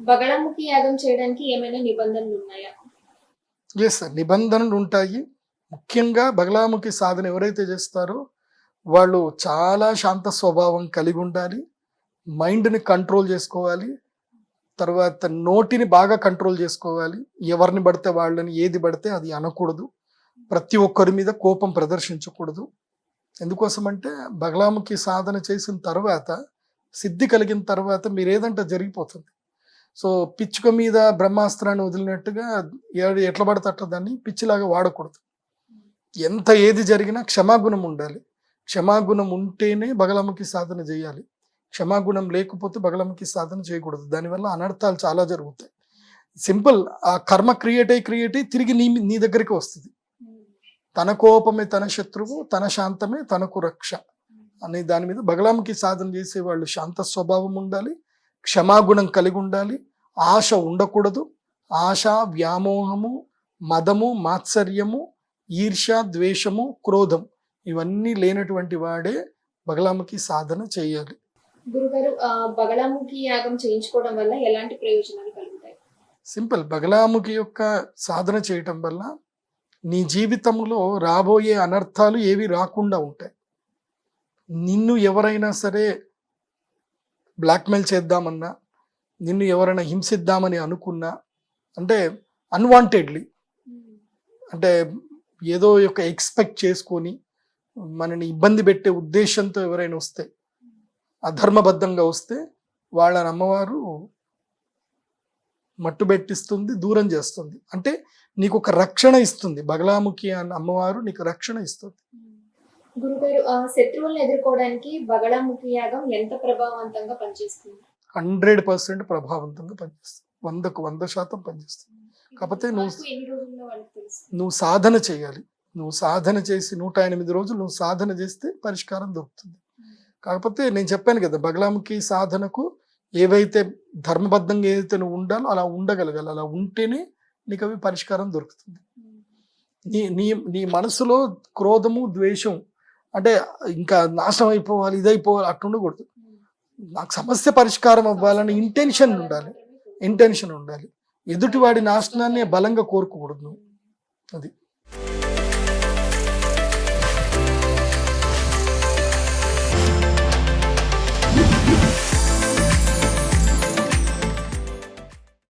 బగళముఖి యాగం చేయడానికి ఏమైనా నిబంధనలు ఉన్నాయా? ఎస్ సార్, నిబంధనలు ఉంటాయి. ముఖ్యంగా బగలాముఖి సాధన ఎవరైతే చేస్తారో వాళ్ళు చాలా శాంత స్వభావం కలిగి ఉండాలి. మైండ్ని కంట్రోల్ చేసుకోవాలి. తర్వాత నోటిని బాగా కంట్రోల్ చేసుకోవాలి. ఎవరిని పడితే వాళ్ళని ఏది పడితే అది అనకూడదు. ప్రతి ఒక్కరి మీద కోపం ప్రదర్శించకూడదు. ఎందుకోసమంటే బగలాముఖి సాధన చేసిన తర్వాత, సిద్ధి కలిగిన తర్వాత మీరు ఏదంటే జరిగిపోతుంది. సో పిచ్చుక మీద బ్రహ్మాస్త్రాన్ని వదిలినట్టుగా ఎట్లా పడితే అట్లా దాన్ని పిచ్చిలాగా వాడకూడదు. ఎంత ఏది జరిగినా క్షమాగుణం ఉండాలి. క్షమాగుణం ఉంటేనే బగలాముఖి సాధన చేయాలి. క్షమాగుణం లేకపోతే బగలాముఖి సాధన చేయకూడదు. దానివల్ల అనర్థాలు చాలా జరుగుతాయి. సింపుల్, ఆ కర్మ క్రియేట్ అయ్యి తిరిగి నీ దగ్గరికి వస్తుంది. తన కోపమే తన శత్రువు, తన శాంతమే తనకు రక్ష అనే దాని మీద బగలాముఖి సాధన చేసే వాళ్ళు శాంత స్వభావం ఉండాలి, క్షమాగుణం కలిగి ఉండాలి, ఆశ ఉండకూడదు. ఆశ, వ్యామోహము, మదము, మాత్సర్యము, ఈర్ష్య, ద్వేషము, క్రోధం ఇవన్నీ లేనటువంటి వాడే బగలాముఖి సాధన చేయాలి. గురుగారు, బగళాముఖి యాగం చేయించుకోవడం వల్ల ఎలాంటి ప్రయోజనాలు కలుగుతాయి? సింపుల్, బగలాముఖి యొక్క సాధన చేయటం వల్ల నీ జీవితంలో రాబోయే అనర్థాలు ఏవి రాకుండా ఉంటాయి. నిన్ను ఎవరైనా సరే బ్లాక్మెయిల్ చేద్దామన్నా, నిన్ను ఎవరైనా హింసిద్దామని అనుకున్నా, అంటే అన్వాంటెడ్లీ, అంటే ఏదో ఒక ఎక్స్పెక్ట్ చేసుకొని మనని ఇబ్బంది పెట్టే ఉద్దేశంతో ఎవరైనా వస్తే, అధర్మబద్ధంగా వస్తే వాళ్ళని అమ్మవారు మట్టుబెట్టిస్తుంది, దూరం చేస్తుంది. అంటే నీకు ఒక రక్షణ ఇస్తుంది. బగలాముఖి అన్న అమ్మవారు నీకు రక్షణ ఇస్తుంది. గురుగారు, శత్రువులను ఎదుర్కోవడానికి బగళాముఖి యాగం ఎంత ప్రభావవంతంగా పనిచేస్తుంది? 100% ప్రభావవంతంగా పనిచేస్తుంది. 100కు 100% పనిచేస్తుంది. కాకపోతే నువ్వు సాధన చేయాలి. నువ్వు సాధన చేసి 108 రోజులు నువ్వు సాధన చేస్తే పరిష్కారం దొరుకుతుంది. కాకపోతే నేను చెప్పాను కదా, బగలాముఖి సాధనకు ఏవైతే ధర్మబద్ధంగా ఏదైతే నువ్వు ఉండాలో అలా ఉండగలగాలి. అలా ఉంటేనే నీకు అవి పరిష్కారం దొరుకుతుంది. నీ నీ నీ మనసులో క్రోధము, ద్వేషం, అంటే ఇంకా నాశనం అయిపోవాలి, ఇదైపోవాలి అట్లా ఉండకూడదు. నాకు సమస్య పరిష్కారం అవ్వాలని ఇంటెన్షన్ ఉండాలి. ఎదుటివాడి నాశనాన్ని బలంగా కోరుకోకూడదు నువ్వు. అది